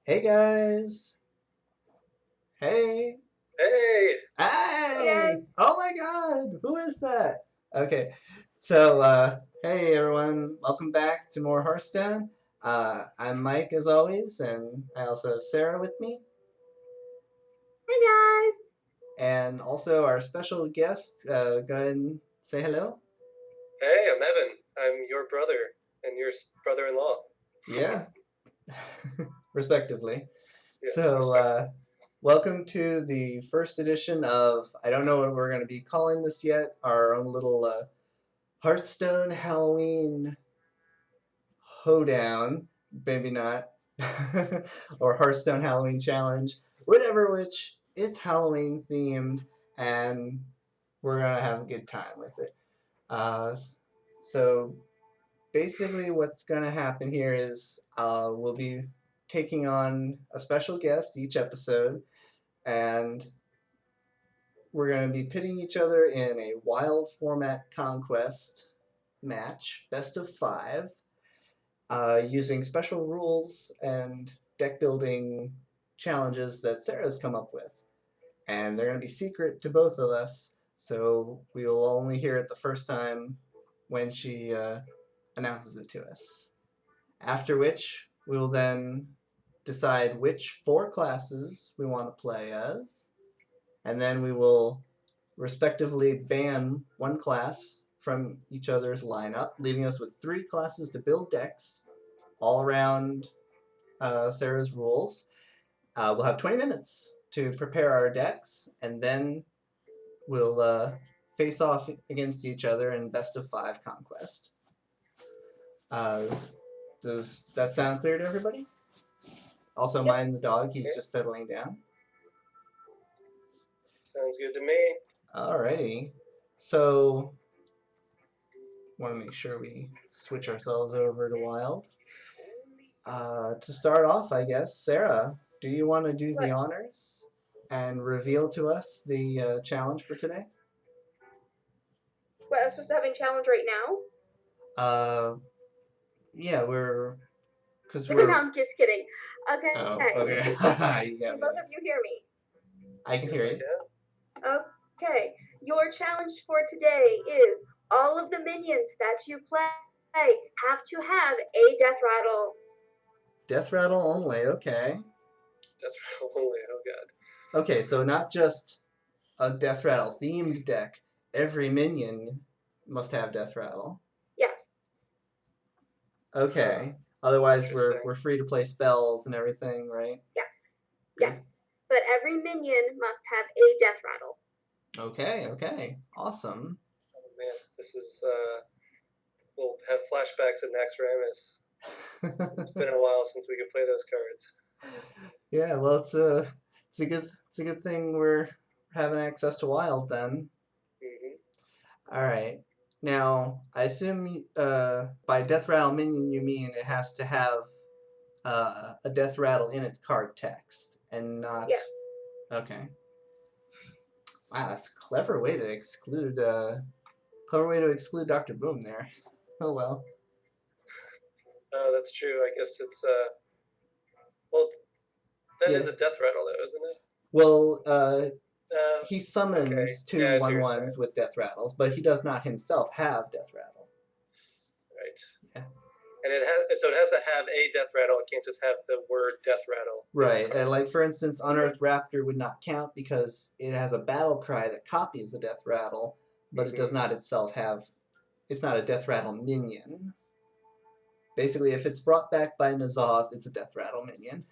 Hey guys! Hey! Hey! Hey Hey! guys. Oh my god! Who is that? Okay, hey everyone, welcome back to more Hearthstone. I'm Mike as always, and I also have Sarah with me, Hey guys. and also our special guest. Go ahead and say hello. Hey, I'm Evan. I'm your brother and your brother-in-law. Yeah, respectively. Yes, So, respectively. welcome to the first edition of, I don't know what we're going to be calling this yet, our own little Hearthstone Halloween hoedown, maybe not, or Hearthstone Halloween challenge, whatever. Which it's Halloween themed, and we're gonna have a good time with it. So basically, what's gonna happen here is we'll be taking on a special guest each episode, and we're going to be pitting each other in a wild format conquest match, best of five, using special rules and deck building challenges that Sarah's come up with. And they're going to be secret to both of us, so we will only hear it the first time when she announces it to us. After which, we will then decide which four classes we want to play as, and then we will respectively ban one class from each other's lineup, leaving us with three classes to build decks all around Sarah's rules. We'll have 20 minutes to prepare our decks, and then we'll face off against each other in best of five conquest. Uh, does that sound clear to everybody? Also, Yep. mind the dog, he's Okay, just settling down. sounds good to me. Alrighty. So, want to make sure we switch ourselves over to Wild. To start off, I guess, Sarah, do you want to do the What? honors and reveal to us the challenge for today? What? I'm supposed to have a challenge right now? Uh, yeah, because No, we're. I'm just kidding. Okay. Oh, okay. You got Can me both there. of you hear me? I can Yes, hear I you. can. Okay. Your challenge for today is all of the minions that you play have to have a death rattle. Death rattle only. Okay. Death Rattle only. Oh god. Okay, so not just a death rattle themed deck. Every minion must have death rattle. Yes. Huh. Okay. Otherwise, we're Interesting. we're free to play spells and everything, right? Yes. Good. Yes. But every minion must have a death rattle. Okay. Okay. Awesome. Oh man, this is we'll have flashbacks of Nax Ramus. It's been a while since we could play those cards. Yeah, well, it's a good thing we're having access to Wild then. Mm-hmm. All right. Now, I assume by Death Rattle minion you mean it has to have a Death Rattle in its card text and not. Yes. Okay. Wow, that's a clever way to exclude Dr. Boom there. Oh well. Oh, that's true. I guess it's well, that Yeah. is a Death Rattle though, isn't it? Well, he Okay. summons Yeah, two I see one what you're saying. ones with Death Rattles, but he does not himself have Death Rattle. Right. Yeah. And it has to have a death rattle. It can't just have the word death rattle in the Right, card and like for text. instance, Unearthed Raptor would not count because it has a battle cry that copies the Death Rattle, but it does Mm-hmm. not itself have. It's not a Death Rattle minion. Basically, if it's brought back by N'Zoth, it's a Death Rattle minion.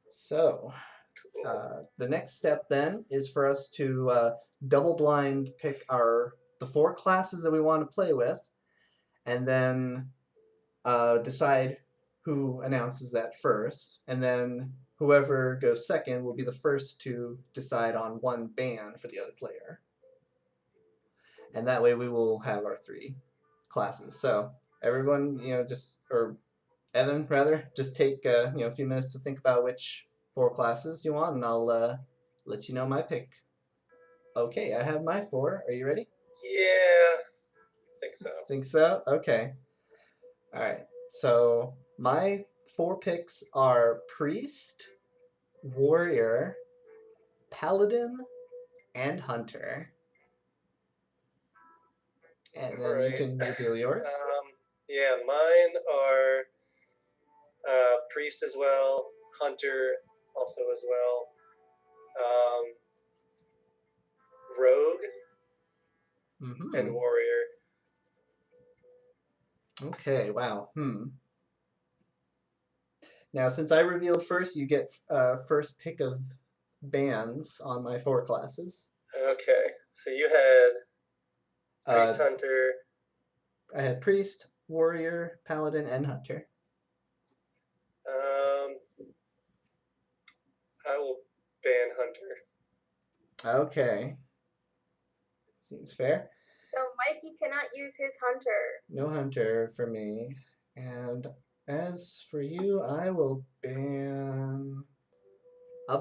So, Cool. the next step then is for us to double blind pick the four classes that we want to play with, and then decide who announces that first, and then whoever goes second will be the first to decide on one ban for the other player. And that way we will have our three classes. So everyone, or Evan, rather, just take, a few minutes to think about which four classes you want, and I'll let you know my pick. Okay, I have my four. Are you ready? Yeah, I think so. Think so? Okay. All right. So my 4 picks are Priest, Warrior, Paladin, and Hunter. And then you Alright. can reveal yours. Yeah, mine are Priest as well, Hunter also as well, Rogue, and Warrior. Okay, wow. Now, since I revealed first, you get first pick of bands on my 4 classes. Okay, so you had Priest, Uh, Hunter. I had Priest, Warrior, Paladin, and Hunter. I will ban Hunter. Okay. Seems fair. So Mikey cannot use his hunter. No Hunter for me. And as for you, I'll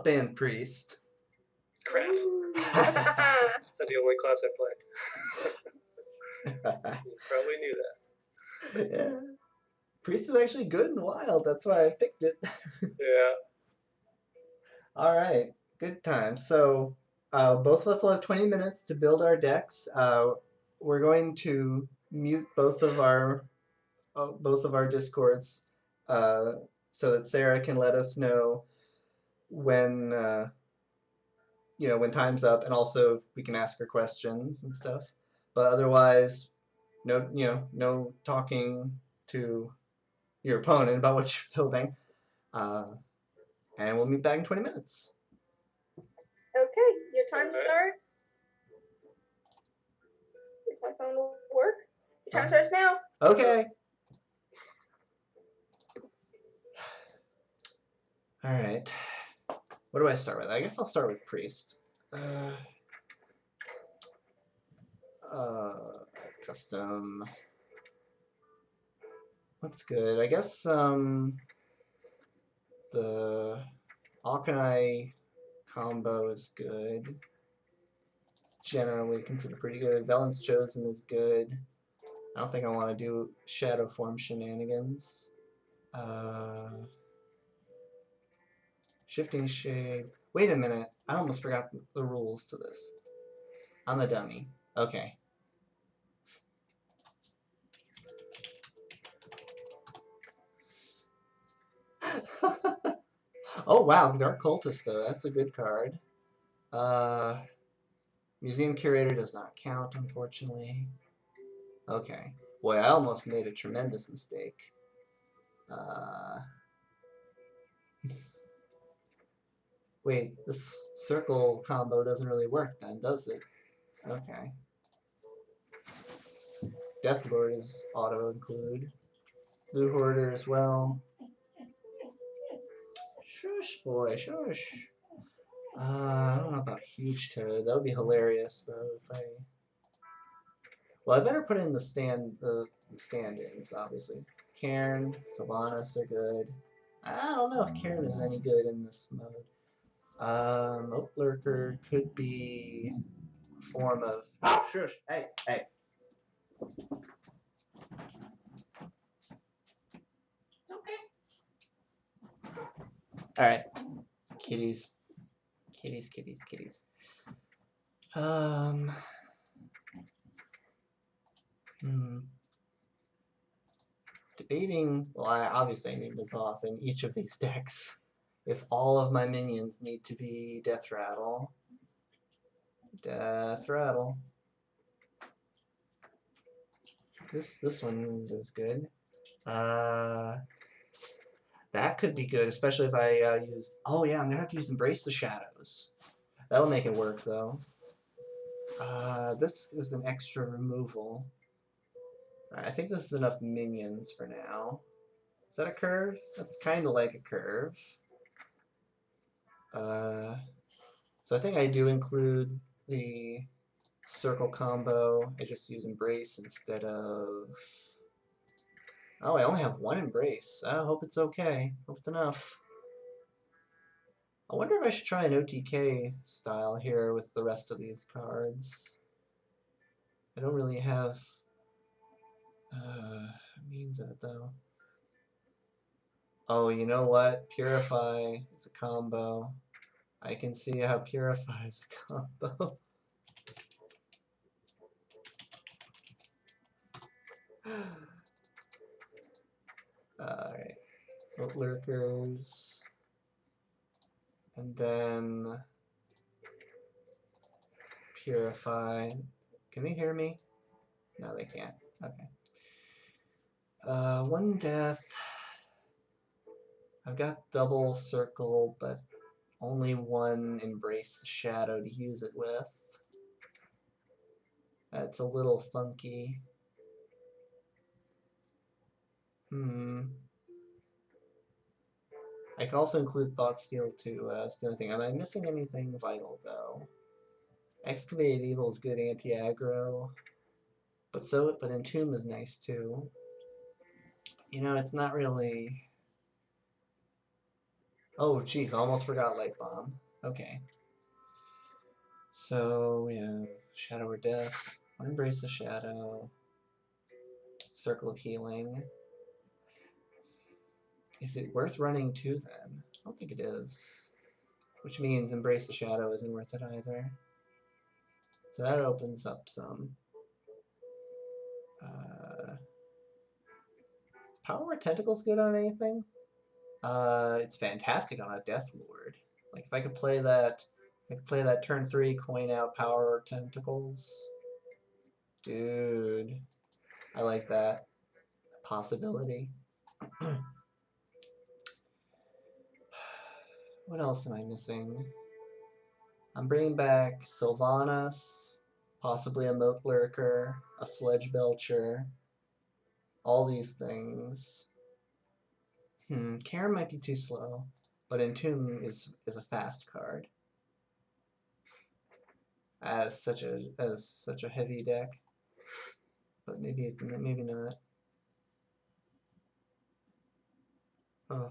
ban Priest. Crap. That's the only class I play. You probably knew that. Yeah. Priest is actually good and wild. That's why I picked it. Yeah. All right. Good time. So both of us will have 20 minutes to build our decks. We're going to mute both of our discords so that Sarah can let us know when when time's up, and also we can ask her questions and stuff. But otherwise, no talking to your opponent about what you're building. And we'll meet back in 20 minutes. Okay, your time Alright. starts. If my phone will work. Your time starts now. Okay. All right. What do I start with? I guess I'll start with Priest. Custom. That's good. I guess the Alkanai combo is good. It's generally considered pretty good. Velen's Chosen is good. I don't think I want to do Shadow Form shenanigans. Shifting Shade. Wait a minute. I almost forgot the rules to this. I'm a dummy. Okay. Oh wow, Dark Cultist though. That's a good card. Museum Curator does not count, unfortunately. Okay. Boy, I almost made a tremendous mistake. Wait, this circle combo doesn't really work then, does it? Okay. Deathlord is auto-include. Blue Hoarder as well. Shush, boy, shush. I don't know about Huge Toad. That would be hilarious, though, if I... Well, I better put in the stand-ins, obviously. Cairn, Sylvanas are good. I don't know if Cairn is any good in this mode. Oak Lurker could be a form of... Shush! Hey, hey! Alright. Kitties. Kitties, kitties, kitties. Debating, well, obviously I need N'Zoth in each of these decks. If all of my minions need to be Death Rattle. Death Rattle. This one is good. That could be good, especially if I use... Oh yeah, I'm going to have to use Embrace the Shadows. That'll make it work, though. This is an extra removal. I think this is enough minions for now. Is that a curve? That's kind of like a curve. So I think I do include the circle combo. I just use Embrace instead of... Oh, I only have one Embrace. I hope it's okay. Hope it's enough. I wonder if I should try an OTK style here with the rest of these cards. I don't really have means of it, though. Oh, you know what? Purify is a combo. I can see how Purify is a combo. Alright. Boat Lurkers. And then Purify. Can they hear me? No, they can't. Okay. One death. I've got double circle, but only one Embrace the Shadow to use it with. That's a little funky. I can also include Thought Steal to steal anything. Am I missing anything vital, though? Excavated Evil is good anti-aggro. But Entomb is nice, too. You know, it's not really... Oh, jeez, almost forgot Light Bomb. Okay. So, we have Shadow or Death. Embrace the Shadow. Circle of Healing. Is it worth running 2, then? I don't think it is. Which means Embrace the Shadow isn't worth it either. So that opens up some. Power Word Tentacle's good on anything? It's fantastic on a Death Lord. Like if I could play that, turn 3 coin out Power Word Tentacles. Dude, I like that possibility. What else am I missing? I'm bringing back Sylvanas, possibly a Moat Lurker, a Sledge Belcher, all these things. Karen might be too slow, but Entomb is a fast card. As such a heavy deck, but maybe not. Huh.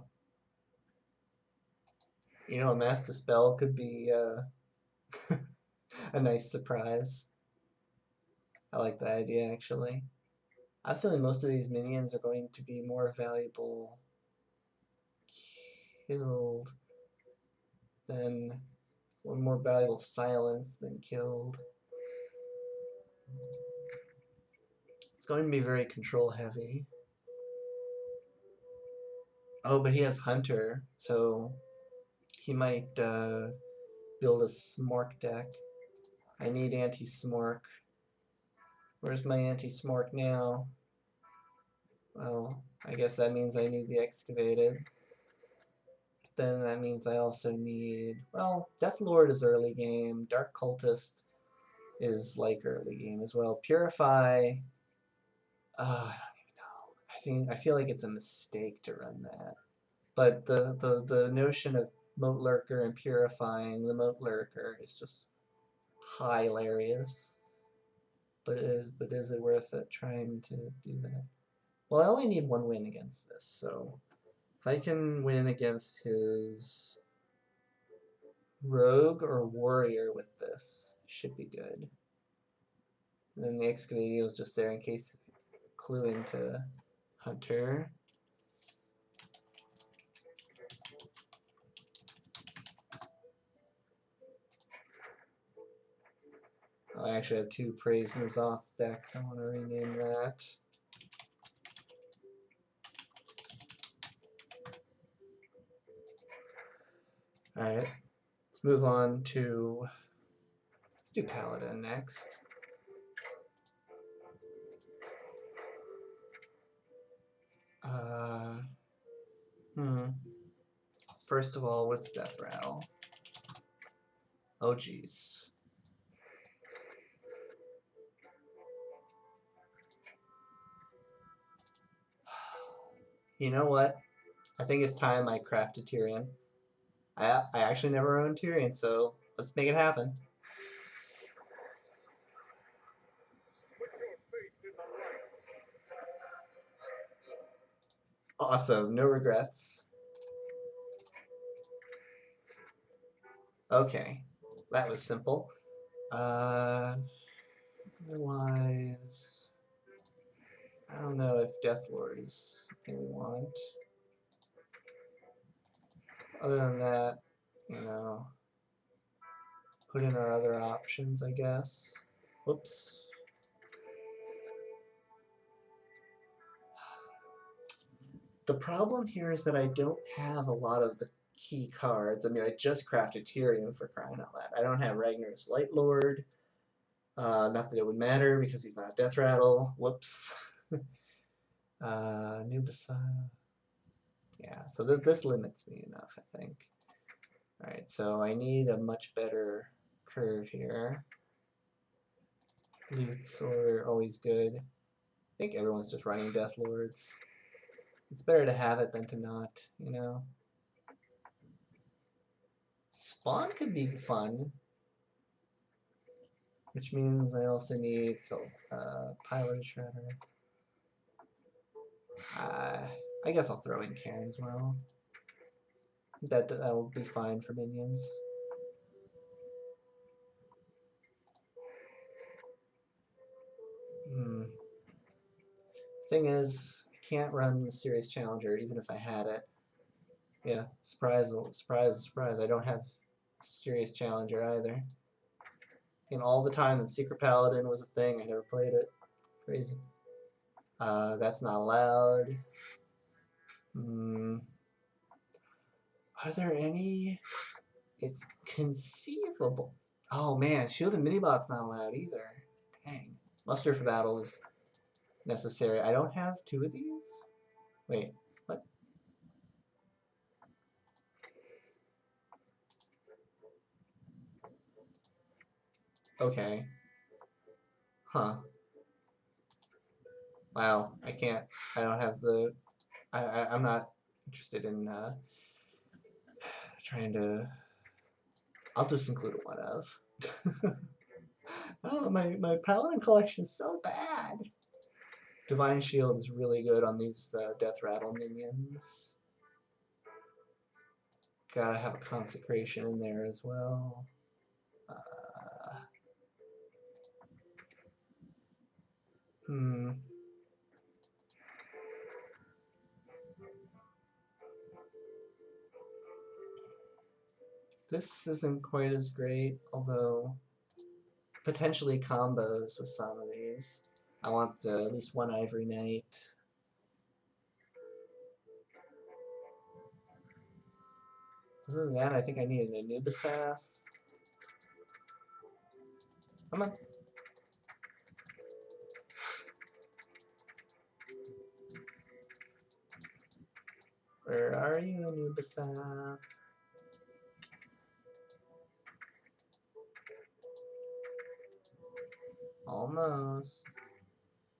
You know, a Mask Dispel could be a nice surprise. I like the idea, actually. I'm feeling most of these minions are going to be more valuable killed than, or more valuable silenced than killed. It's going to be very control heavy. Oh, but he has Hunter, so he might build a Smork deck. I need anti-Smork. Where's my anti-Smork now? Well, I guess that means I need the Excavated. Then that means I also need... Well, Death Lord is early game. Dark Cultist is like early game as well. Purify... I don't even know. I feel like it's a mistake to run that. But the notion of Moat Lurker and purifying the Moat Lurker is just hilarious. But is it worth it trying to do that? Well, I only need 1 win against this, so if I can win against his Rogue or Warrior with this, should be good. And then the Excavating is just there in case clue into Hunter. I actually have 2 Praise in the Zoth deck. I want to rename that. Alright, let's move on to... Let's do Paladin next. First of all, what's Death Rattle? Oh, jeez. You know what? I think it's time I craft a Tyrion. I actually never owned Tyrion, so let's make it happen. Awesome, no regrets. Okay, that was simple. Otherwise, I don't know if Death Lord is what we want. Other than that, put in our other options, I guess. Whoops. The problem here is that I don't have a lot of the key cards. I mean, I just crafted Tyrion, for crying out loud. I don't have Ragnar's Light Lord. Not that it would matter because he's not a Death Rattle. Whoops. Nubasa. Yeah, so this limits me enough, I think. Alright, so I need a much better curve here. Loots are always good. I think everyone's just running Death Lords. It's better to have it than to not, Spawn could be fun, which means I also need Pilot Shredder. I guess I'll throw in Karen as well. That'll be fine for minions. Thing is, I can't run Mysterious Challenger even if I had it. Yeah, surprise, surprise, surprise. I don't have Mysterious Challenger either. And all the time that Secret Paladin was a thing, I never played it. Crazy. That's not allowed. Are there any? It's conceivable. Oh man, Shield and Minibot's not allowed either. Dang. Muster for battle is necessary. I don't have two of these? Wait, what? Okay. Huh. Wow, I can't. I don't have the. I'm not interested in trying to. I'll just include one of. Oh, my Paladin collection is so bad. Divine Shield is really good on these Death Rattle minions. Gotta have a Consecration in there as well. This isn't quite as great, although potentially combos with some of these. I want at least one Ivory Knight. Other than that, I think I need an Anubisaf. Come on. Where are you, Anubisaf? Almost.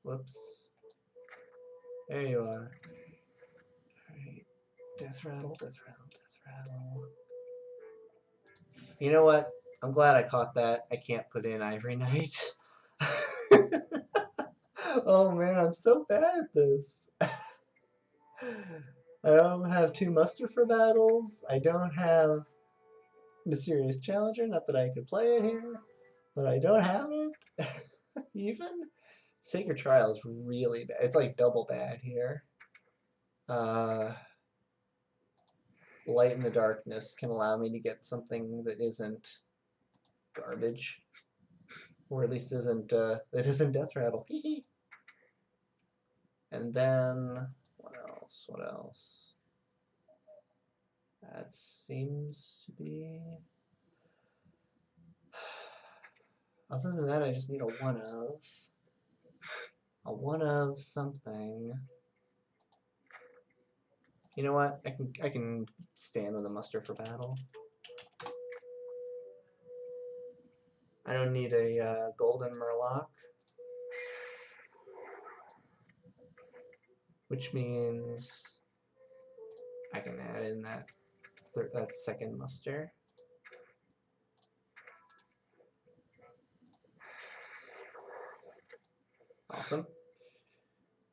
Whoops. There you are. Alright. Death Rattle, Death Rattle, Death Rattle. You know what? I'm glad I caught that. I can't put in Ivory Knight. Oh man, I'm so bad at this. I don't have two muster for battles. I don't have Mysterious Challenger. Not that I could play it here, but I don't have it. Even Sacred Trial is really bad. It's like double bad here. Light in the Darkness can allow me to get something that isn't garbage, or at least isn't that isn't Death Rattle. And then what else? What else? That seems to be. Other than that, I just need a one of. A one of something. You know what? I can stand with a muster for battle. I don't need a golden Murloc, which means I can add in that second muster. Awesome.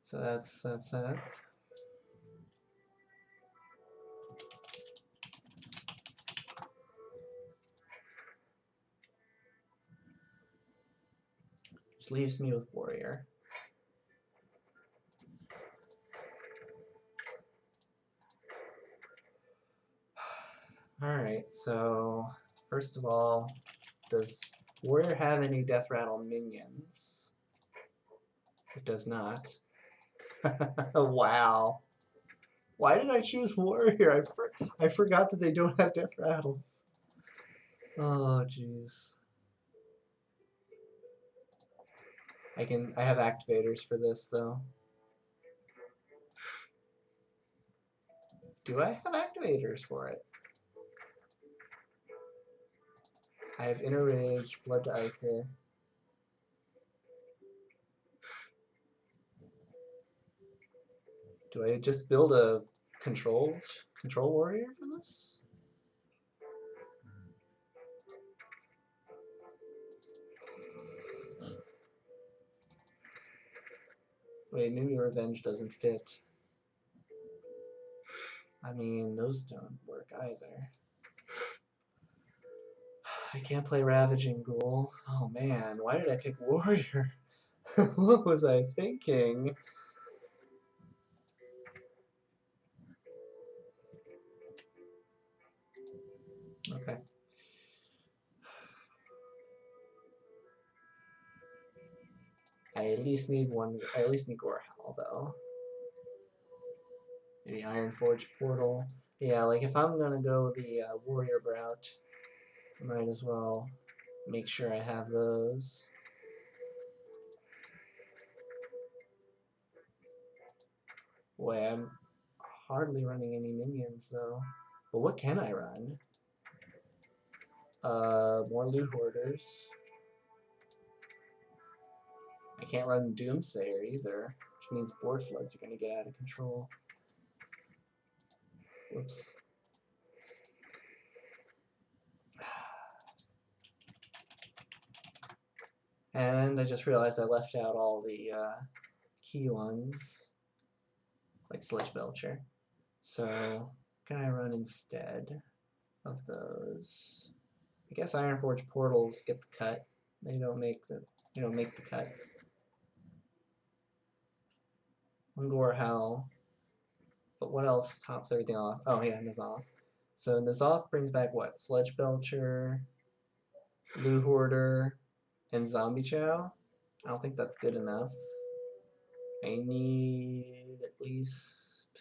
So that's that. Which leaves me with Warrior. Alright, so first of all, does Warrior have any Death Rattle minions? It does not. Wow. Why did I choose Warrior? I forgot that they don't have Death Rattles. Oh, jeez. I have activators for this, though. Do I have activators for it? I have Inner Rage, Blood to Ichor. Do I just build a control warrior for this? Wait, maybe Revenge doesn't fit. I mean, those don't work either. I can't play Ravaging Ghoul. Oh man, why did I pick Warrior? What was I thinking? Okay. I at least need Gorehowl though. Maybe Ironforge Portal. Yeah, like if I'm gonna go the Warrior route, I might as well make sure I have those. Boy, I'm hardly running any minions though. But what can I run? More Loot Hoarders. I can't run Doomsayer either, which means board floods are going to get out of control. Whoops. And I just realized I left out all the key ones, like Sledge Belcher. So, what can I run instead of those? I guess Ironforge Portals get the cut. They don't make the cut. Ungor Howl. But what else tops everything off? Oh yeah, N'Zoth. So N'Zoth brings back what? Sledge Belcher, Lou Hoarder, and Zombie Chow? I don't think that's good enough. I need at least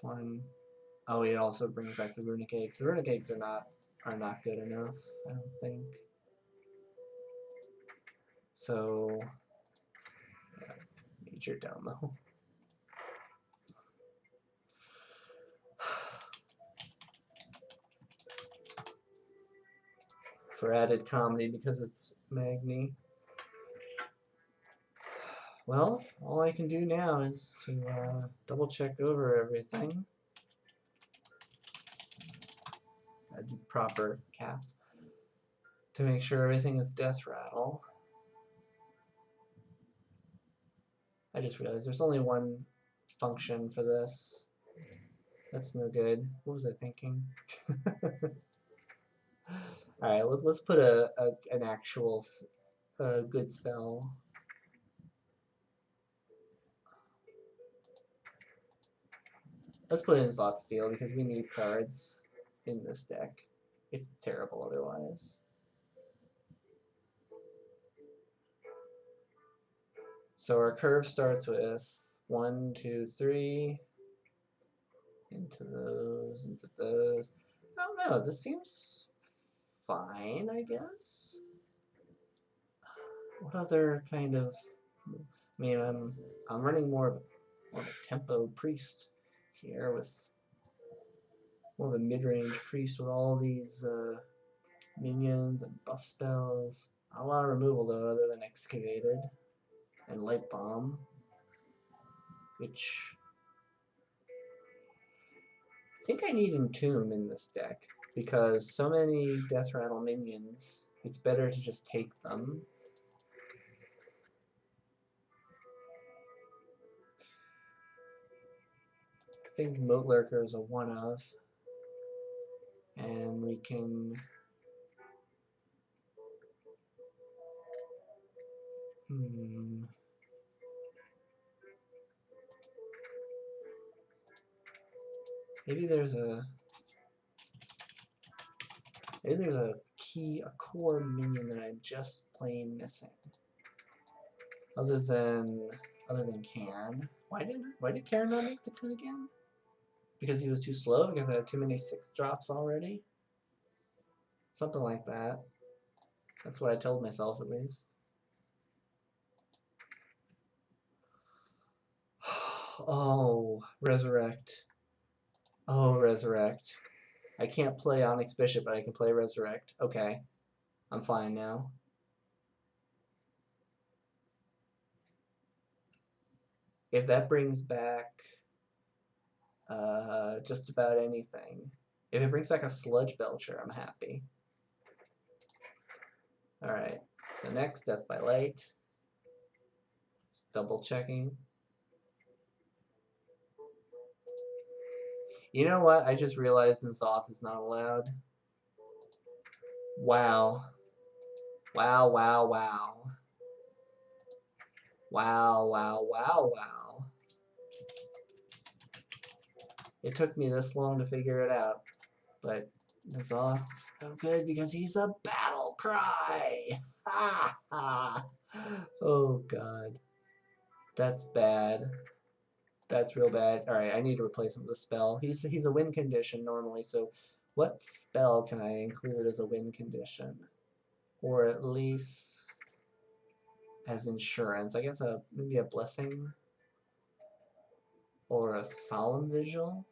one. Oh, it also brings back the Runic Eggs. The Runic Eggs are not good enough, I don't think. So yeah, Major Domo. For added comedy because it's Magni. Well, all I can do now is to double check over everything. I do proper caps to make sure everything is Death Rattle. I just realized there's only one function for this. That's no good. What was I thinking? Alright, let's put an actual good spell. Let's put in Thought Steal because we need cards in this deck. It's terrible otherwise. So our curve starts with 1, 2, 3. Into those, into those. I don't know, this seems fine, I guess. What other kind of... I mean, I'm running more of a tempo priest here with more of a mid-range priest with all these minions and buff spells. Not a lot of removal though, other than Excavated and Light Bomb, which I think I need Entomb in this deck because so many Death Rattle minions, it's better to just take them. I think Moat Lurker is a one-of, and we can... Maybe there's a Maybe there's a core minion that I'm just plain missing. Other than Cairn. Why did Cairn not make the cut again? Because he was too slow? Because I had too many 6-drops already? Something like that. That's what I told myself, at least. Oh, Resurrect. Oh, Resurrect. I can't play Onyx Bishop, but I can play Resurrect. Okay. I'm fine now. If that brings back just about anything. If it brings back a Sludge Belcher, I'm happy. Alright. So next, Death by Light. Just double checking. You know what? I just realized N'Zoth is not allowed. Wow. Wow, wow, wow. Wow, wow, wow, wow. It took me this long to figure it out. But N'Zoth is so good because he's a battle cry! Ha ha! Oh god. That's bad. That's real bad. Alright, I need to replace him with a spell. He's a win condition normally, so what spell can I include as a win condition? Or at least as insurance. I guess maybe a blessing? Or a solemn vigil?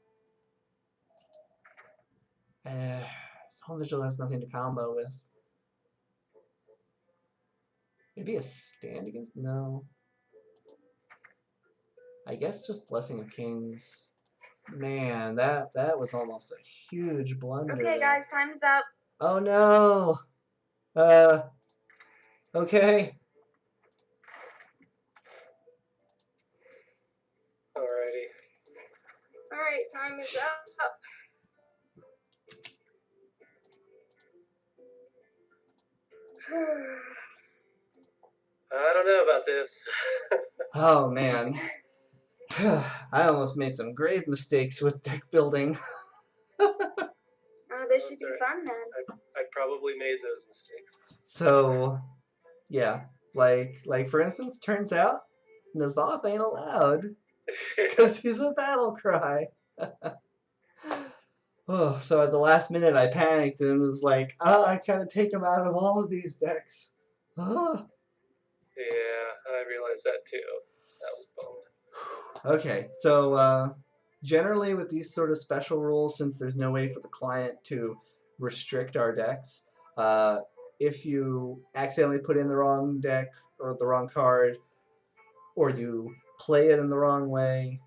Solemn vigil has nothing to combo with. Maybe a stand against? No. I guess just Blessing of Kings. Man, that was almost a huge blunder. Okay, guys, time's up. Oh no! Okay. Alrighty. Alright, time is up. I don't know about this. Oh man. I almost made some grave mistakes with deck building. Oh, this should be fun then. I probably made those mistakes. So, yeah. Like for instance, turns out N'Zoth ain't allowed. Because he's a battle cry. Oh, so at the last minute I panicked and was like, I gotta take him out of all of these decks. Oh. Yeah, I realized that too. That was bummed. Okay, so generally with these sort of special rules, since there's no way for the client to restrict our decks, if you accidentally put in the wrong deck or the wrong card, or you play it in the wrong way,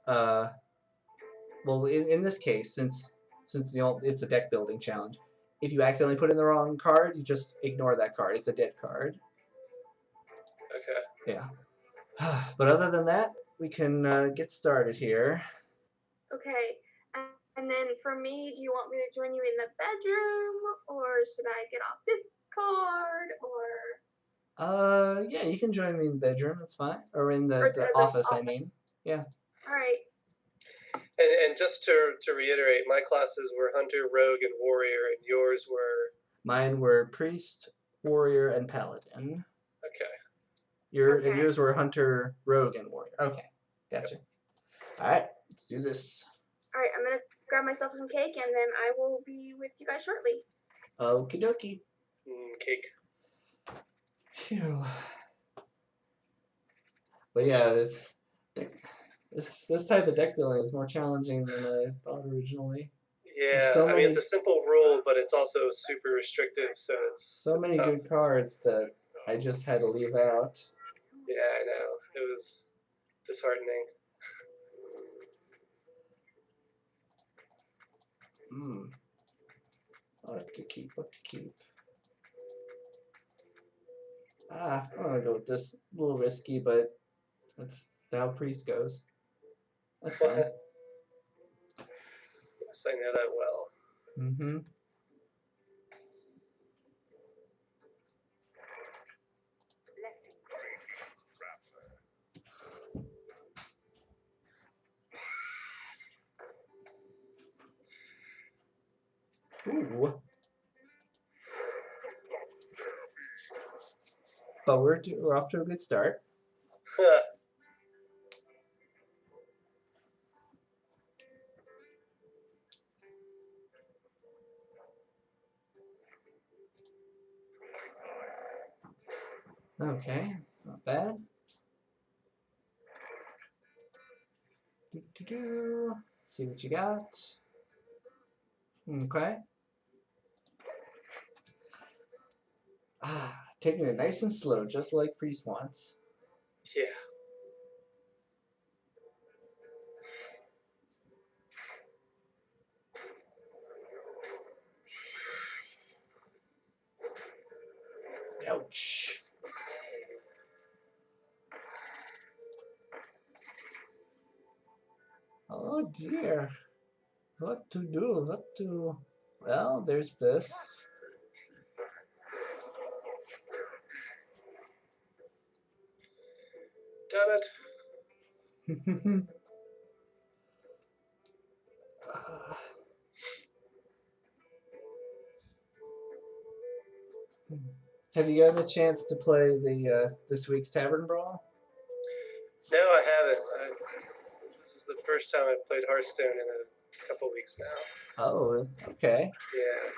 well, in this case, since it's a deck building challenge, if you accidentally put in the wrong card, you just ignore that card. It's a dead card. Okay. Yeah. But other than that, we can get started here. Okay, and then for me, do you want me to join you in the bedroom, or should I get off Discord, or? Yeah, you can join me in the bedroom. It's fine, or in the office. I mean, yeah. All right. And just to reiterate, my classes were Hunter, Rogue, and Warrior, and yours were? Mine were Priest, Warrior, and Paladin. Okay. Yours were Hunter, Rogue, and Warrior. Okay, gotcha. Yep. All right, let's do this. All right, I'm gonna grab myself some cake, and then I will be with you guys shortly. Okie dokie. Cake. Phew. But yeah, this type of deck building is more challenging than I thought originally. Yeah, I mean it's a simple rule, but it's also super restrictive, so it's many tough. good cards that I just had to leave out. Yeah, I know. It was disheartening. What to keep? I'm gonna go with this. A little risky, but that's how Priest goes. That's fine. Yes, I know that well. Mm-hmm. Ooh. but we're off to a good start. Okay, not bad. See what you got. Okay. Taking it nice and slow, just like Priest wants. Yeah. Ouch. Oh dear. What to do? What to... Well, there's this. Damn it. Have you gotten a chance to play the this week's Tavern Brawl? No, I haven't. This is the first time I've played Hearthstone in a couple weeks now. Oh, okay. Yeah.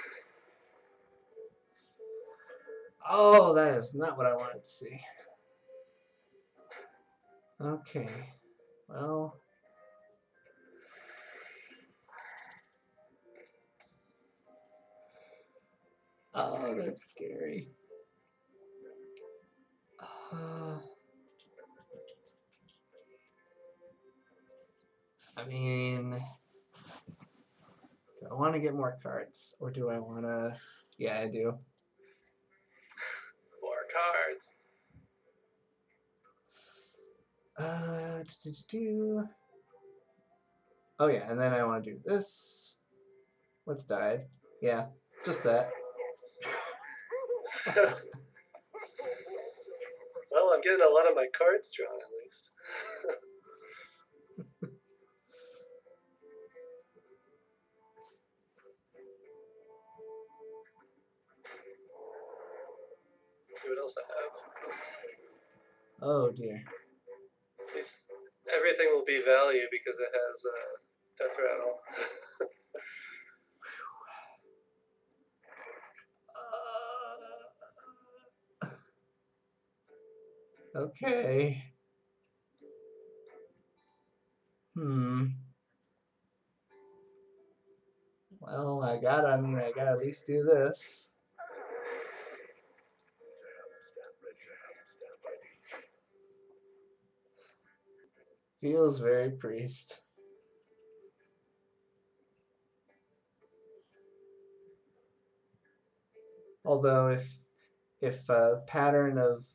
Oh, that is not what I wanted to see. Okay. Well. Oh, that's scary. I mean, do I want to get more cards, or do I want to? Yeah, I do. More cards. Oh yeah, and then I want to do this. What's died? Yeah, just that. Well, I'm getting a lot of my cards drawn at least. Let's see what else I have. Oh dear. At least everything will be value because it has Death Rattle. Okay. Well, I gotta at least do this. Feels very priest. Although if a pattern of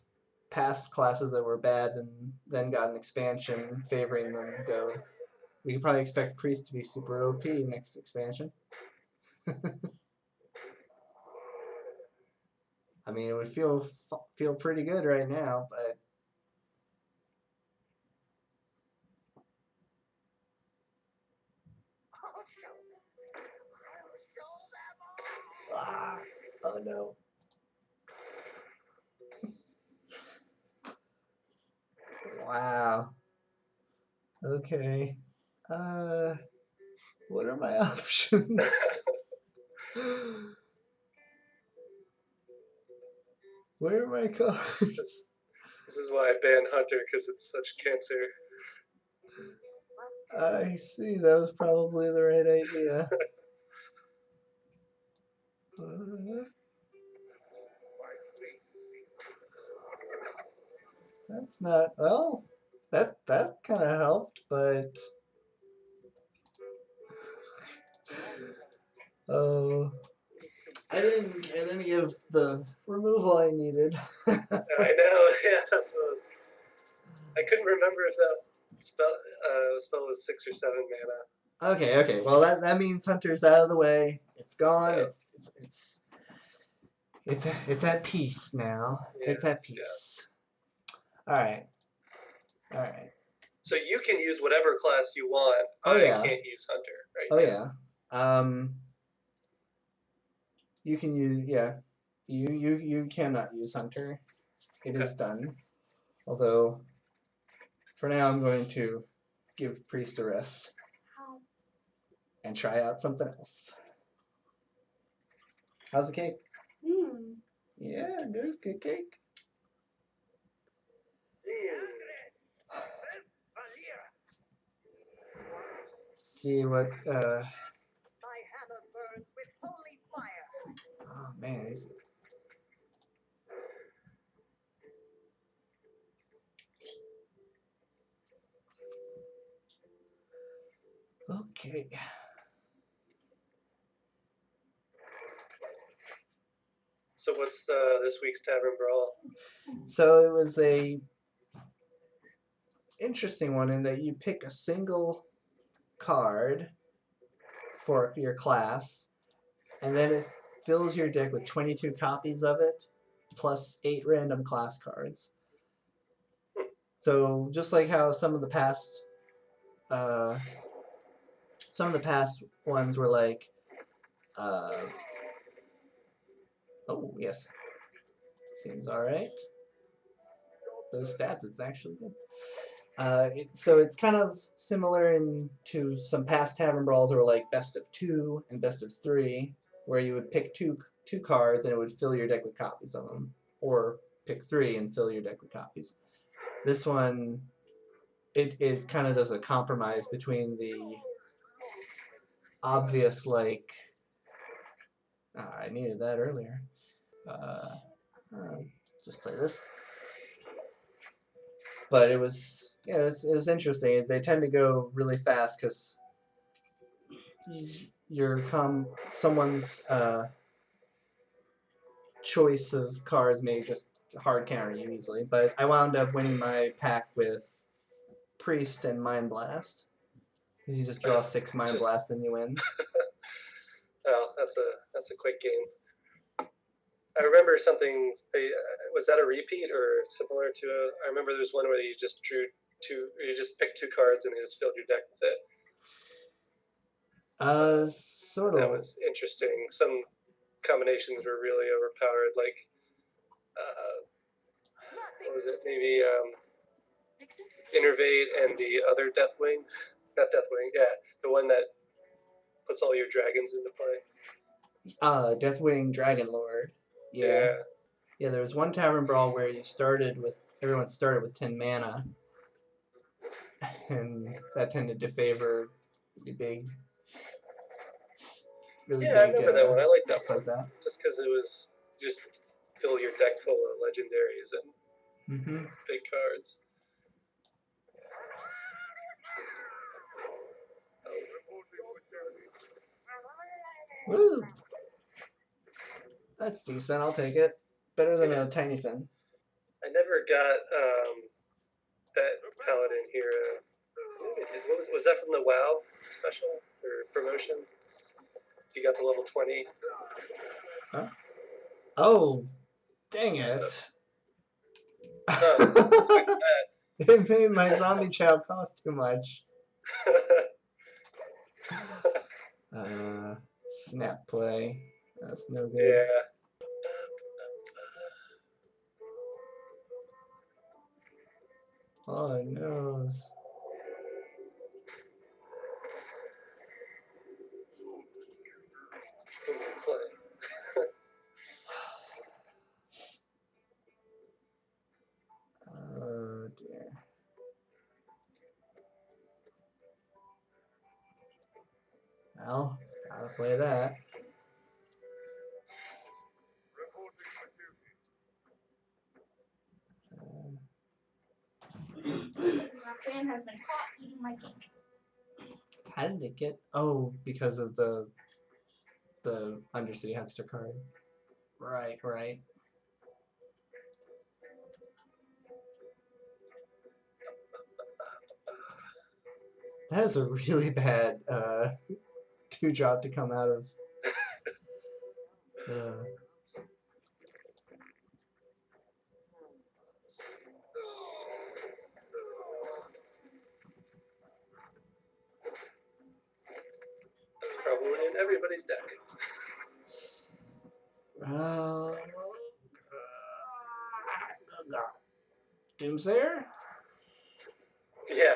past classes that were bad and then got an expansion favoring them go, we could probably expect priest to be super OP next expansion. I mean, it would feel pretty good right now, but oh no. Wow. Okay. What are my options? Where are my cards? This is why I banned Hunter, because it's such cancer. I see. That was probably the right idea. That's not... Well, that kind of helped, but... Oh... I didn't get any of the removal I needed. I know, yeah, that's what I was... I couldn't remember if that spell was 6 or 7 mana. Okay. Well, that means Hunter's out of the way. It's gone. Yep. It's at peace now. Yes, it's at peace. Yeah. All right. So you can use whatever class you want. Oh, yeah. I can't use Hunter, right? Oh yeah. You can use... Yeah. You cannot use Hunter. it is done. Although, for now, I'm going to give Priest a rest and try out something else. How's the cake? Hmm. Yeah, good cake. See what, My hammer burns with holy fire. oh man, these... Okay. So what's this week's Tavern Brawl? So it was a interesting one in that you pick a single card for your class, and then it fills your deck with 22 copies of it, plus 8 random class cards. So just like how some of the past ones were like, oh yes, seems all right. Those stats, it's actually good. So it's kind of similar to some past Tavern Brawls that were like best of 2 and best of 3, where you would pick two cards and it would fill your deck with copies of them, or pick 3 and fill your deck with copies. This one, it kind of does a compromise between the obvious, like, I needed that earlier. Just play this. But it was, yeah, it was interesting. They tend to go really fast because someone's choice of cards may just hard counter you easily. But I wound up winning my pack with Priest and Mind Blast. Because you just draw 6 Mind Blasts and you win. Oh, that's a quick game. I remember something. Was that a repeat or similar to a? I remember there was one where you just drew two. You just picked 2 cards and they just filled your deck with it. Sort That of. was interesting. Some combinations were really overpowered. Like, what was it? Maybe Innervate and the other Deathwing. Not Deathwing. Yeah, the one that puts all your dragons into play. Deathwing Dragon Lord. Yeah. Yeah, there was one Tavern Brawl where everyone started with 10 mana. And that tended to favor really big. I remember that one. I like that one. Like that. Just because it was just fill your deck full of legendaries and big cards. Woo! That's decent. I'll take it. Better than a Tiny Fin. I never got that Paladin hero. What was that from the WoW special or promotion? You got to level 20. Huh? Oh, dang it! It made my zombie chow cost too much. Snap play. That's no good. Yeah. Oh no. Oh dear. Well, gotta play that. Roxanne has been caught eating my cake. How did it get? Oh, because of the Undercity Huckster card. Right. That is a really bad 2-drop to come out of. That's probably in everybody's deck. Doomsayer? Yeah.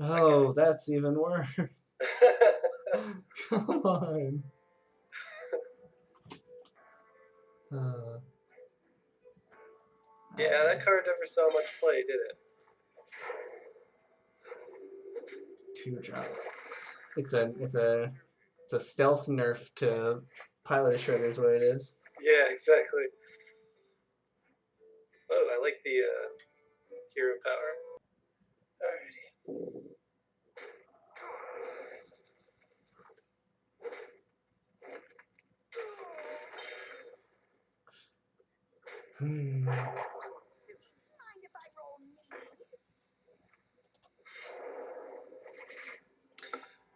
Oh, that's even worse. Come on. Uh, Yeah, that card never saw much play, did it? 2-drop. It's a stealth nerf to Pilot Shredder is what it is. Yeah, exactly. Oh, I like the hero power. Alrighty. Hmm. Mind if I roll me?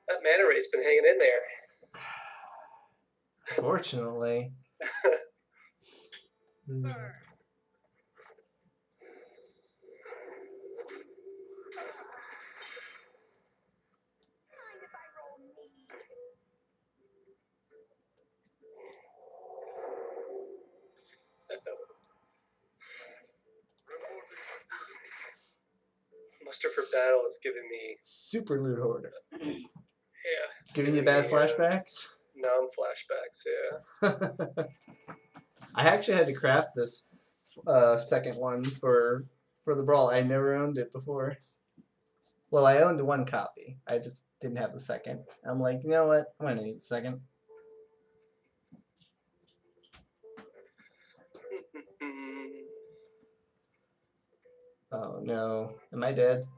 That mana rate's been hanging in there. Fortunately. Hmm. Mind if I roll me? Muster for Battle is giving me, Super loot hoarder. yeah, it's Giving you bad me, flashbacks? non-flashbacks, yeah. I actually had to craft this second one for the brawl. I never owned it before. Well, I owned one copy. I just didn't have the second. I'm like, you know what? I'm gonna need the second. Oh no. Am I dead?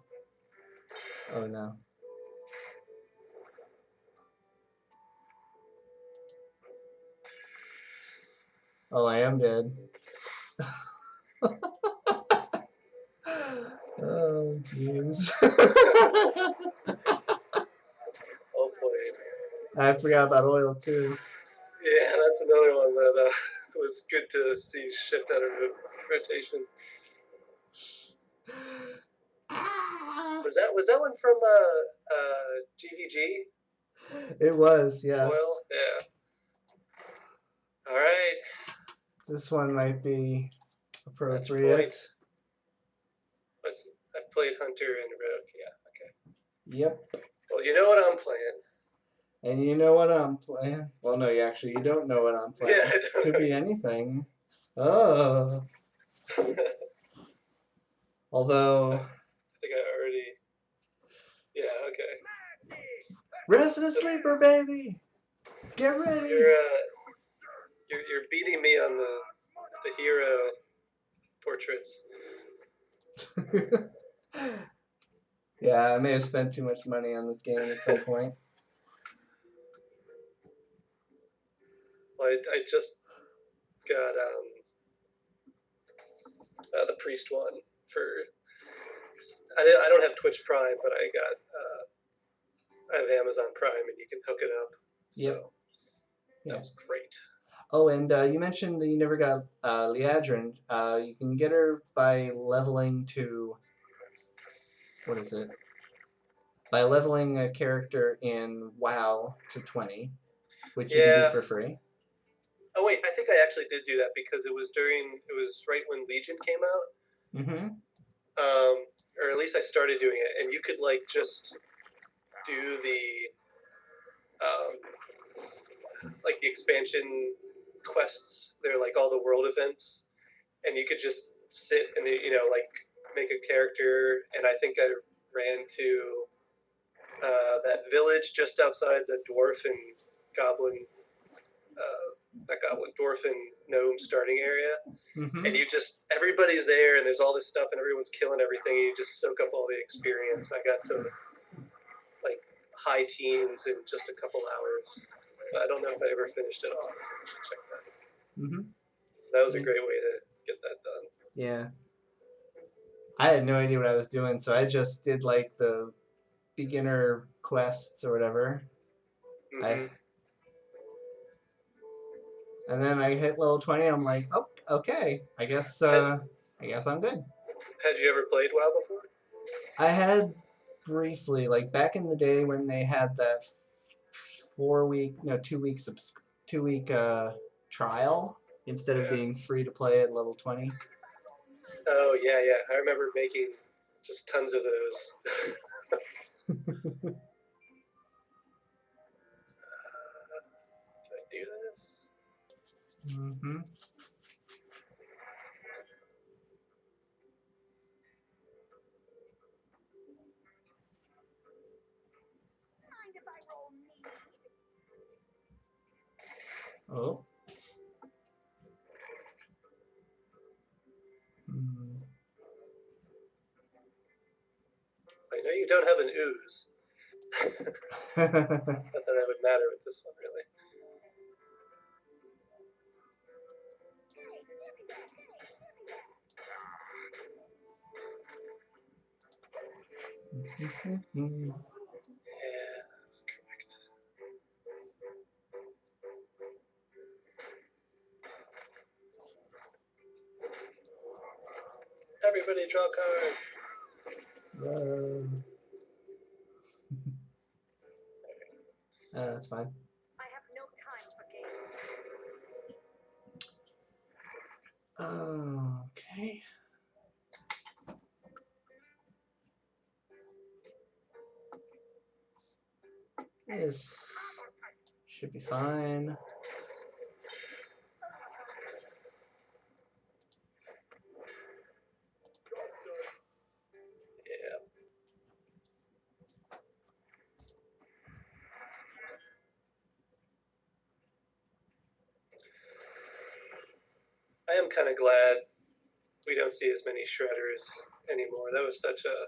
Oh no. Oh, I am dead. Oh, jeez. Well played. I forgot about oil too. Yeah, that's another one that was good to see shift out of rotation. Was that one from GVG? It was, yes. Oil? Yeah. Alright. This one might be Match appropriate. point. I've played Hunter and Rogue, yeah, okay. Yep. Well, you know what I'm playing. And you know what I'm playing? Well, no, you don't know what I'm playing. Yeah, I don't. Could be anything. Oh. Although, I think I already. Yeah, okay. Resident Sleeper, baby! Get ready! You're beating me on the hero portraits. Yeah, I may have spent too much money on this game at some point. Well, I just got the priest one for. I don't have Twitch Prime, but I have Amazon Prime, and you can hook it up. So Yep. that was great. Oh, and you mentioned that you never got Liadrin. You can get her by leveling to... What is it? By leveling a character in WoW to 20, which you can do for free. Oh wait, I think I actually did do that because it was right when Legion came out. Mm-hmm. Or at least I started doing it, and you could like just do the like the expansion quests. They're like all the world events, and you could just sit and like make a character. And I think I ran to that village just outside the dwarf and goblin, dwarf and gnome starting area. Mm-hmm. And everybody's there, and there's all this stuff, and everyone's killing everything, and you just soak up all the experience. I got to like high teens in just a couple hours. But I don't know if I ever finished it off. I should check that. Mm-hmm. That was a great way to get that done. Yeah. I had no idea what I was doing, so I just did like the beginner quests or whatever. Mm-hmm. And then I hit level 20. I'm like, oh, okay. I guess I'm good. Had you ever played WoW before? I had briefly, like back in the day when they had that 2 week trial. instead of Yeah. being free to play at level 20. Oh yeah, yeah. I remember making just tons of those. Do I do this? Mm-hmm. Mind if I roll me? Oh. Hmm. I know you don't have an ooze. Not that that would matter with this one, really. Hey, give me that! Hey, give me that! Yeah, that's correct. Everybody draw cards. Whoa. That's fine. I have no time for games. Okay. This should be fine. Yeah. I am kind of glad we don't see as many shredders anymore. That was such a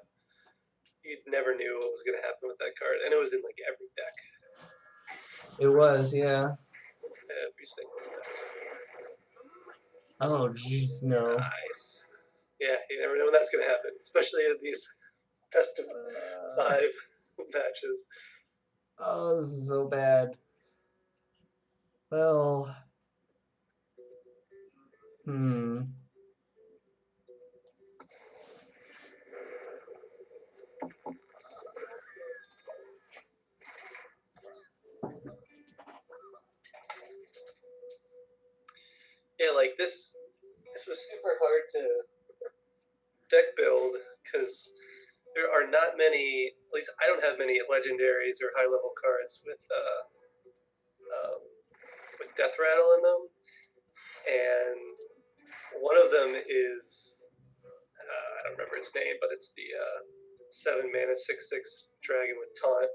you never knew what was going to happen with that card, and it was in like every deck, It was, yeah. every single deck. Oh, jeez, no. Nice. Yeah, you never know when that's going to happen, especially in these best of 5 matches. Oh, this is so bad. Well, Yeah, like this was super hard to deck build because there are not many. At least I don't have many legendaries or high level cards with Death Rattle in them, and one of them is I don't remember its name, but it's the 7 mana 6/6 dragon with taunt.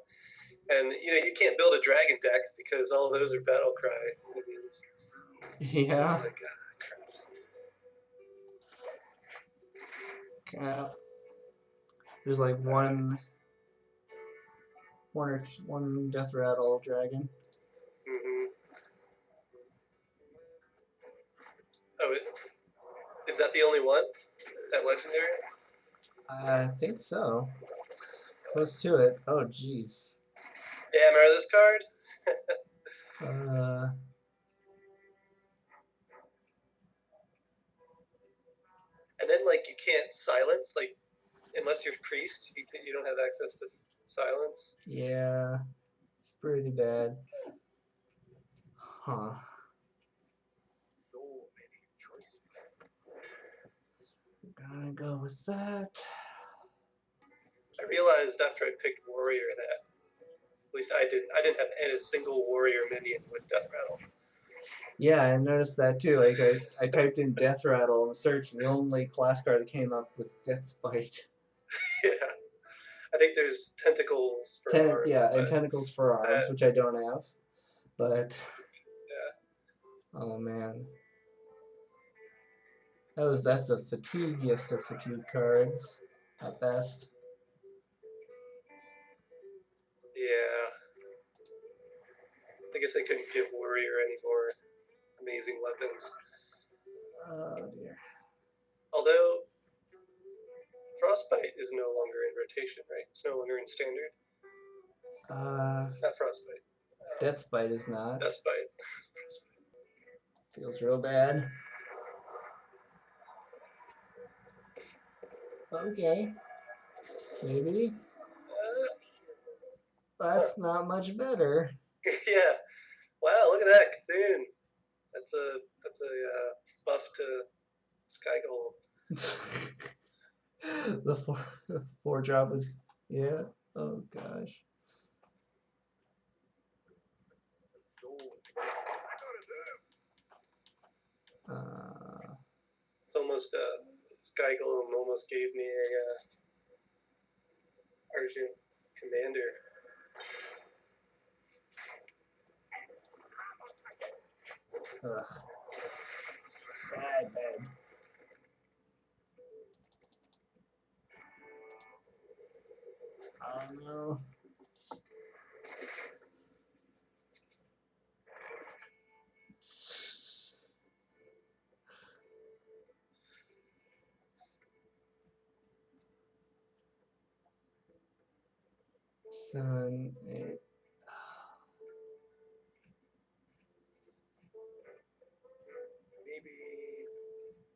And you can't build a dragon deck because all of those are battle cry minions. yeah. It's like, crap. There's like one death rattle dragon. Mm-hmm. Oh, is that the only one? That legendary? I think so. Close to it. Oh, jeez. Yeah, remember this card? And then like you can't silence unless you're priest, you don't have access to silence. Yeah. It's pretty bad. Huh. Gonna go with that. I realized after I picked warrior that at least I didn't have any single warrior minion with death rattle. Yeah, I noticed that too. Like I typed in death rattle in the search, and the only class card that came up was Death Bite. Yeah, I think there's tentacles for arms. Yeah, and tentacles for arms, which I don't have. But yeah. Oh man. That's the fatiguiest of fatigue cards at best. Yeah. I guess they couldn't give warrior any more amazing weapons. Oh dear. Although frostbite is no longer in rotation, right? It's no longer in standard. Not frostbite. Death Bite is not. Death bite. Feels real bad. Okay. Maybe. That's not much better. Yeah. Wow, look at that, Cthulhu. That's That's a buff to Skygoal. The four drop is, yeah. Oh gosh. It's almost Skygoal almost gave me a Argent Commander. Ugh. Bad. Oh no. Seven, eight.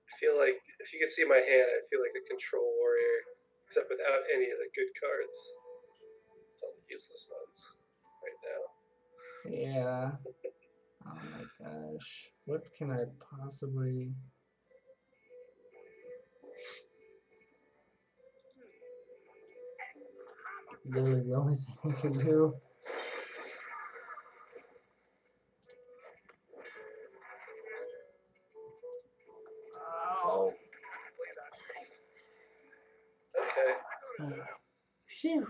I feel like if you could see my hand, I feel like a control warrior, except without any of the good cards. All the useless ones right now. Yeah. Oh my gosh. What can I possibly... Literally the only thing I can do. Oh. Okay. Phew.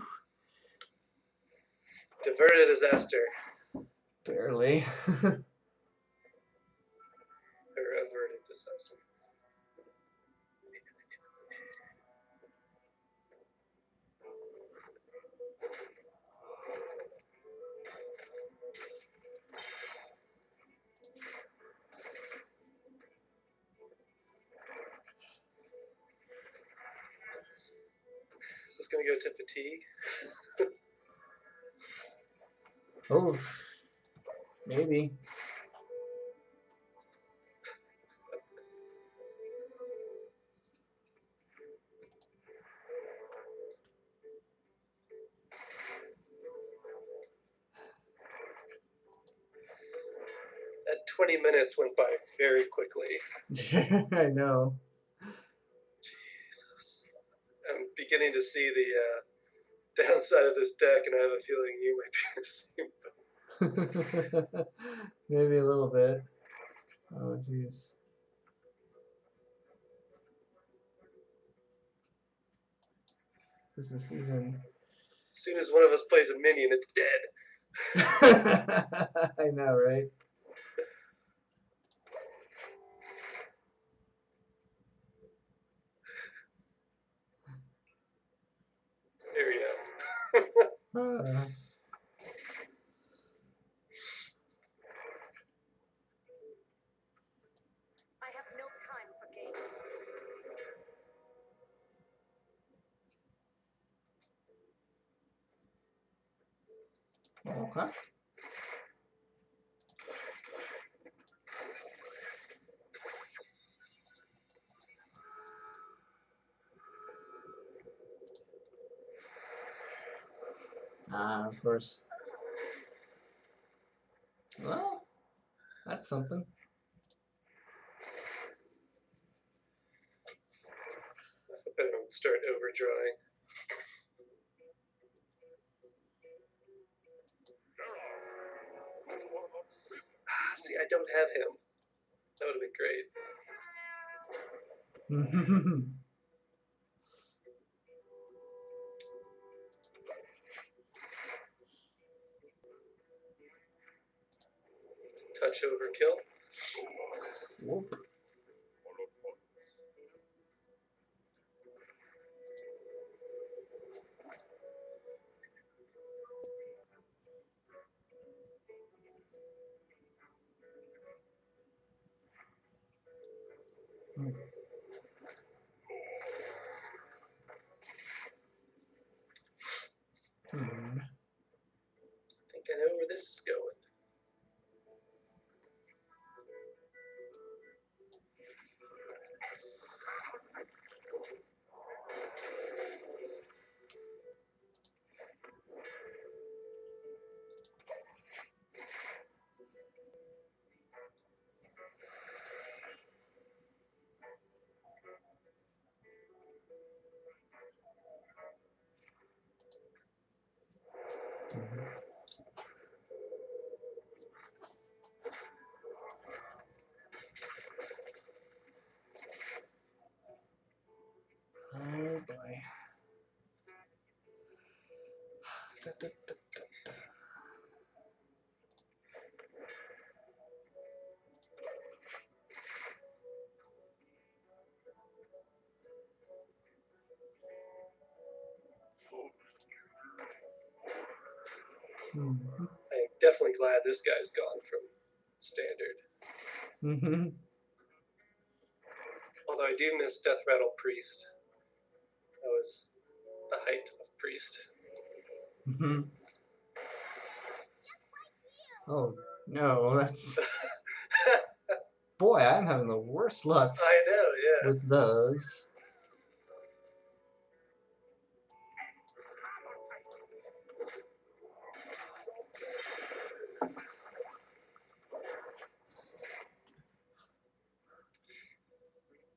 Divert a disaster. Barely. Or averted disaster. Is this gonna go to fatigue? Oh. Maybe. That 20 minutes went by very quickly. I know. Jesus. I'm beginning to see the downside of this deck, and I have a feeling you might be the same. Maybe a little bit. Oh jeez. This is even... As soon as one of us plays a minion, it's dead. I know, right? Here we go. I have no time for games. Okay. Of course. Well, that's something. I better start overdrawing. See, I don't have him. That would have been great. Touch overkill. Whoop. I think I know where this is going. Oh boy. Mm-hmm. I am definitely glad this guy's gone from standard. Mm-hmm. Although I do miss Death Rattle Priest. That was the height of Priest. Mm-hmm. Oh no, that's boy. I'm having the worst luck I know, yeah. with those.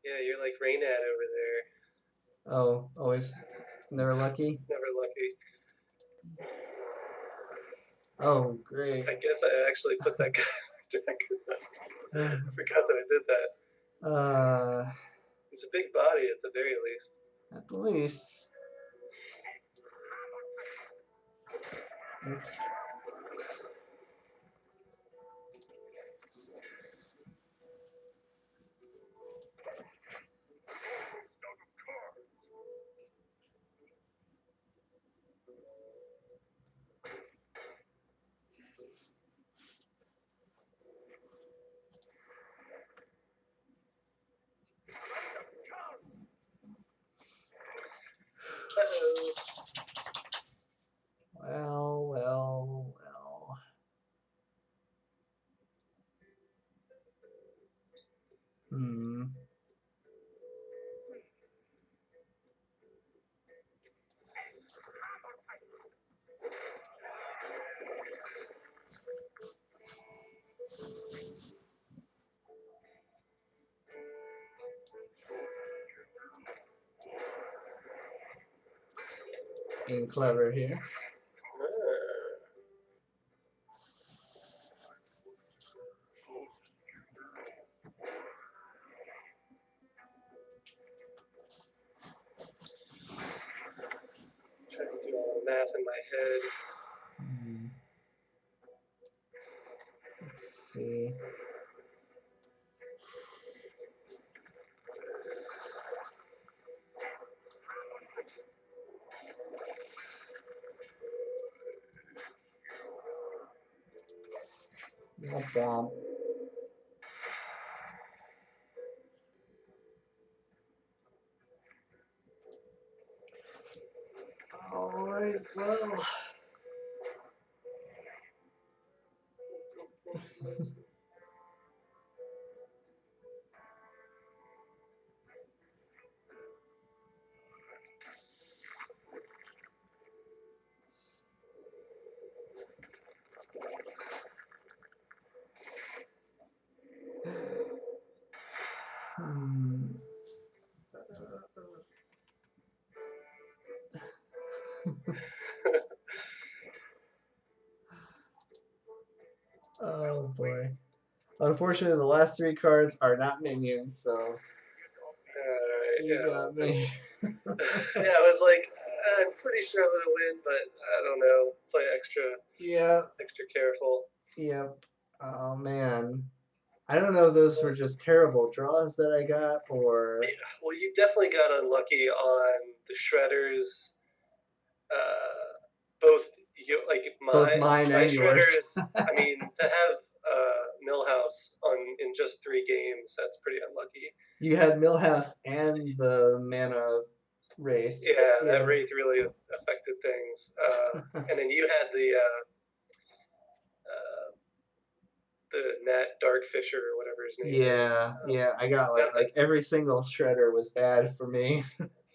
Yeah, you're like Raynad over there. Oh, always never lucky. Never lucky. Oh, great. I guess I actually put that guy in the deck. I forgot that I did that. He's a big body at the very least. At the least. Uh-oh. Well. Hmm. Being clever here. Trying to do all the math in my head. Hmm. Let's see. Womp womp. All right. Well. Hmm. Oh boy. Unfortunately, the last three cards are not minions, so Alright, you yeah. got me. Yeah, I was like, I'm pretty sure I'm gonna win, but I don't know. Play Yeah. extra careful. Yep. Oh man. I don't know if those were just terrible draws that I got or Well, you definitely got unlucky on the shredders. Both you like both mine my and yours. shredders. I mean, to have Millhouse on in just 3 games, that's pretty unlucky. You had Millhouse and the mana Wraith. Yeah, that Wraith really affected things. And then you had the Nat Darkfisher or whatever his name is. Yeah. I got like every single shredder was bad for me.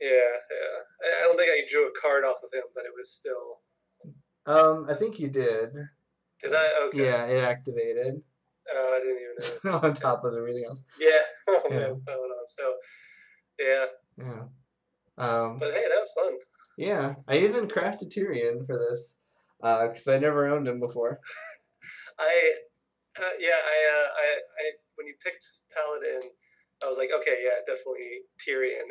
Yeah. I don't think I drew a card off of him, but it was still. I think you did. Did I? Okay. Yeah, it activated. Oh, I didn't even notice. On top of everything else. Yeah. Oh Yeah. man, hold on. So, yeah. Yeah. But hey, that was fun. Yeah, I even crafted Tyrion for this. because I never owned him before. When you picked Paladin, I was like, okay, yeah, definitely Tyrion,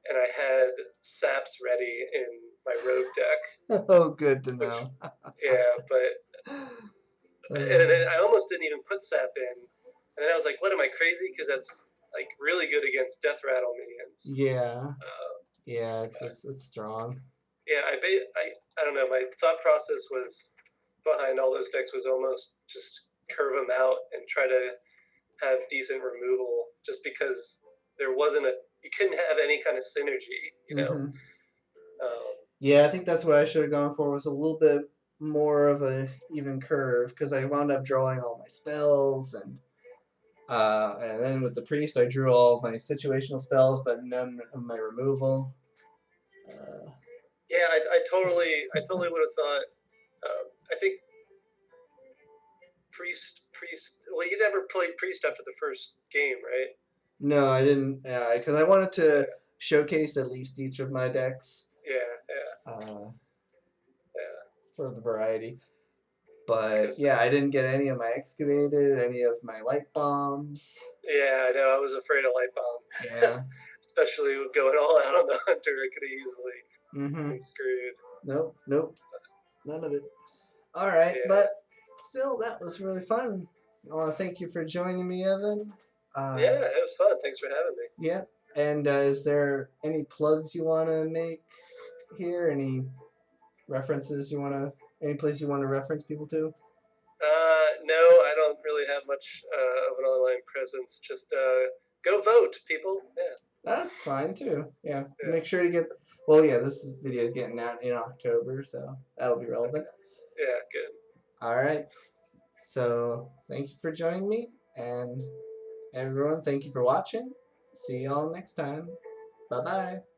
and I had saps ready in my rogue deck. Oh, good to Which, know. yeah, but and then I almost didn't even put sap in, and then I was like, what am I crazy? Because that's like really good against death rattle minions. Yeah, yeah, it's strong. Yeah, I don't know. My thought process was behind all those decks was almost just curve them out and try to have decent removal, just because there wasn't you couldn't have any kind of synergy, you know. Mm-hmm. Yeah, I think that's what I should have gone for, was a little bit more of a even curve, because I wound up drawing all my spells, and then with the priest I drew all my situational spells but none of my removal. Yeah, I totally would have thought. I think priest. Well, you never played priest after the first game, right? No, I didn't, because I wanted to Yeah, showcase at least each of my decks yeah. uh, Yeah. for the variety. But Because yeah, I didn't get any of my excavated, any of my light bombs. yeah, I know. I was afraid of light bomb, Yeah. especially going all out on the hunter. I could have easily Mm-hmm. been screwed. Nope, none of it. All right, Yeah, but still, that was really fun. I want to thank you for joining me, Evan. yeah, it was fun. Thanks for having me. Yeah. And is there any plugs you want to make here? Any references you want to? Any place you want to reference people to? No, I don't really have much of an online presence. Just go vote, people. Yeah, That's fine too. Yeah. yeah. Make sure to get. Well, yeah, this video is getting out in October, so that'll be relevant. Yeah, good. All right. So thank you for joining me, and everyone, thank you for watching. See y'all next time. Bye bye.